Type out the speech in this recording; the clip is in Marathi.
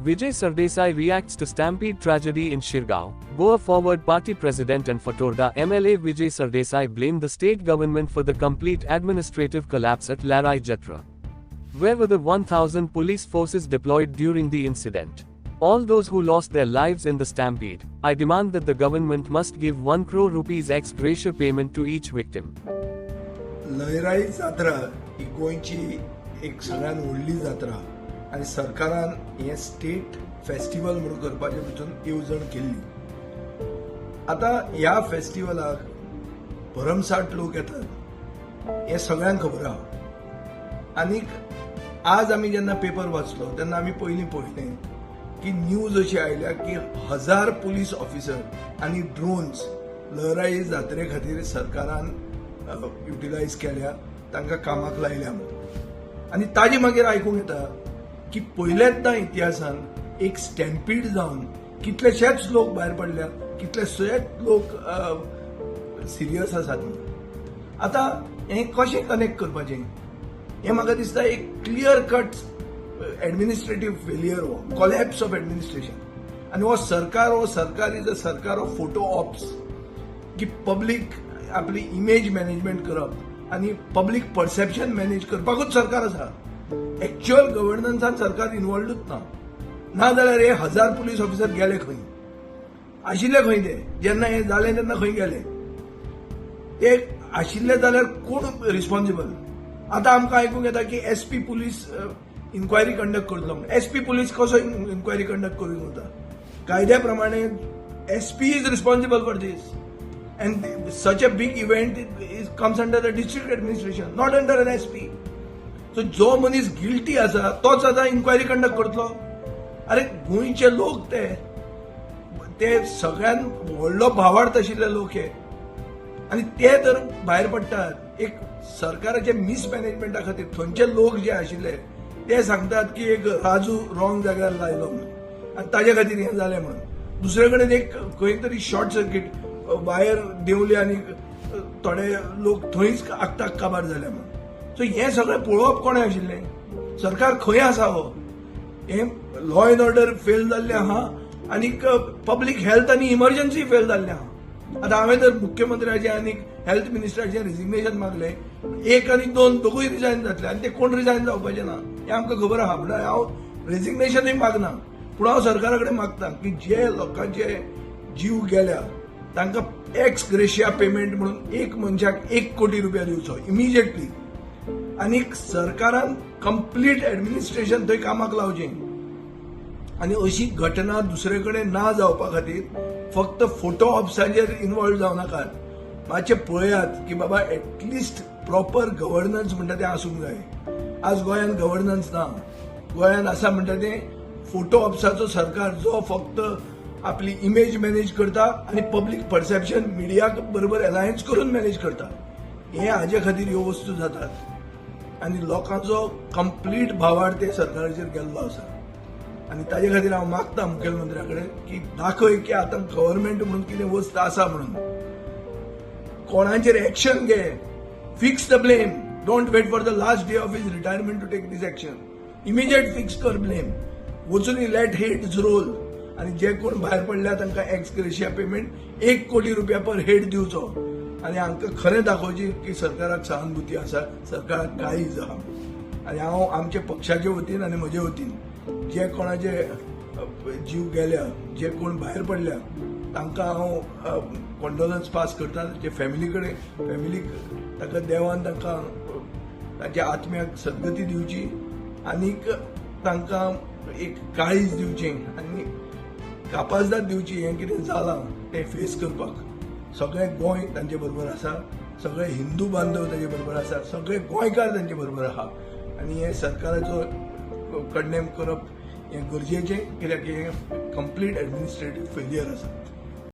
Vijay Sardesai reacts to stampede tragedy in Shirgaon. Goa Forward Party President and Fatorda MLA Vijay Sardesai blamed the state government for the complete administrative collapse at Larai Jatra. Where were the 1,000 police forces deployed during the incident? All those who lost their lives in the stampede, I demand that the government must give 1 crore rupees ex gratia payment to each victim. Lairai जात्रा ही गोंयची एक सगळ्यात व्हडली जात्रा आणि सरकारान हे स्टेट फेस्टिवल म्हणून करपाचे भितून येवजण केल्ली. आता ह्या फेस्टिवलाक भरमसाट लोक येतात हे सगळ्यांक खबर आहा. आनीक आज आमी जेन्ना पेपर वाचलो तेन्ना आमी पयलीं पळयलें की न्यूज अशी आयल्या की 1000 पुलीस ऑफिसर आनी ड्रोन्स लयराई जात्रे खातीर सरकारान युटिलायज केल्या, तांकां कामाक लायल्या म्हणून. आनी ताजे मागीर आयकूंक येता की पयलेंदा इतिहासान एक स्टॅम्पीड जावन कितलेशेच लोक भायर पडल्या, कितलेशेच लोक सिरियस आसात म्हणून. आतां हें कशें कनेक्ट करपाचें हें म्हाका दिसता एक क्लियर कट एडमिनिस्ट्रेटिव्ह फेलियर हो कॉलॅप्स ऑफ एडमिनिस्ट्रेशन. आनी हो सरकार इज अ सरकार ऑफ फोटो ऑप्स की पब्लीक आपली इमेज मॅनेजमेंट करप आनी पब्लीक परसेप्शन मॅनेज करपाकूच सरकार आसा. एक्च्युअल गव्हर्नन्सान सरकार इन्वॉल्वूच ना जाल्यार हे 1000 पुलीस ऑफिसर गेले खंय, आशिल्ले खंय ते जेन्ना हे जालें तेन्ना खंय गेले ते आशिल्ले जाल्यार कोण रिस्पॉन्सिबल. आतां आमकां आयकूंक येता की एसपी पुलीस इन्क्वायरी कंडक्ट करतलो. एसपी पुलीस कसो इन्क्वायरी कंडक्ट करूंक वता? कायद्या प्रमाणे SP is responsible for this. And such a big event comes under the district administration, not under an SP. So जो मनीस गिल्टी आसा तोच आता इन्क्वायरी कंडक्ट करतलो. अरे गोंयचे लोक ते सगळ्यान व्हडलो भावार्थ आशिल्ले लोक हे आनी ते तर भायर पडटात एक सरकाराचे मिसमॅनेजमेंटा खातीर. थंयचे लोक जे आशिल्ले ते सांगतात की एक राजू रॉंग जाग्यार लायलो म्हणून आनी ताजे खातीर हें जालें म्हणून. दुसरे कडेन एक खंय तरी शॉर्ट सर्किट वायर देंवली आनी थोडे लोक थंयच आगताक काबार जाले म्हणून. सो हें सगळें पळोवप कोणें आशिल्लें? सरकार खंय आसा हो? हें लॉ एंड ऑर्डर फेल जाल्लें आहा आनीक पब्लीक हेल्थ आनी इमर्जन्सी फेल जाल्लें आहा. आतां हांवें तर मुख्यमंत्र्याचें आनीक हेल्थ मिनिस्टराचें रिजिग्नेशन मागलें. 1 आनी 2 दोगूय रिजायन जातले आनी ते कोण रिजायन जावपाचें ना हें आमकां खबर आहा. म्हणून हांव रेजिग्नेशनूय मागना, पूण हांव सरकारा कडेन मागता की जे लोकांचे जीव गेल्या तांकां एक्स ग्रेशिया पेमेंट म्हणून एक मनशाक 1 कोटी रुपया दिवचो इमिजिएटली. आनीक सरकारान कंप्लीट एडमिनिस्ट्रेशन थंय कामाक लावचें आनी अशी घटना दुसरे कडेन ना जावपा खातीर फक्त फोटो ऑप्साचेर इन्वॉल्व जावं नाकात. मातशें पळयात की बाबा एटलिस्ट प्रॉपर गव्हर्नन्स म्हणटा तें आसूंक जाय. आज गोंयान गव्हर्नन्स ना. गोंयान आसा म्हणटा तें फोटो ऑप्साचो सरकार जो फक्त आपली इमेज मॅनेज करता आणि पब्लीक परसेप्शन मिडिया बरोबर अलायन्स करून मॅनेज करता. हे हाजे खातीर ह्यो वस्तू जातात आनी लोकांचो कंप्लीट भावार्थ ते सरकाराचेर गेल्लो आसा. आनी ताजे खातीर हांव मागता मुखेलमंत्र्या कडेन की दाखय की आतां गव्हर्नमेंट म्हणून कितें वस्त आसा म्हणून. कोणाचेर एक्शन घे, fix the blame. Don't wait for the last day of his retirement to take this action. Immediate fix कर ब्लेम. वचून लेट हेड्स रोल आनी जे कोण भायर पडल्या तांकां एक्स ग्रेशिया पेमेंट 1 कोटी रुपया पर हेड दिवचो आनी हांकां खरें दाखोवचें की सरकाराक सहानुभूती आसा, सरकाराक काळीज आहा. आनी हांव आमच्या पक्षाचे वतीन आनी म्हजे वतीन जे कोणाचे जीव गेल्या, जे कोण भायर पडल्या तांकां हांव कॉन्डोलन्स पास करता. जे फॅमिलीक ताका देवान तांकां तांच्या आत्म्याक सद्गती दिवची आनीक तांकां एक काळीज दिवचें आनी कापाजदाद दिवची. हें कितें जालां तें फेस करपाक सगळें गोंय तांचे बरोबर आसा, सगळे हिंदू बांधव तांचे बरोबर आसा, सगळे गोंयकार तांचे बरोबर आहा. आनी हे सरकाराचो कंडेम करप हें गरजेचें कित्याक हें कंप्लीट एडमिनिस्ट्रेटीव फेलियर आसा.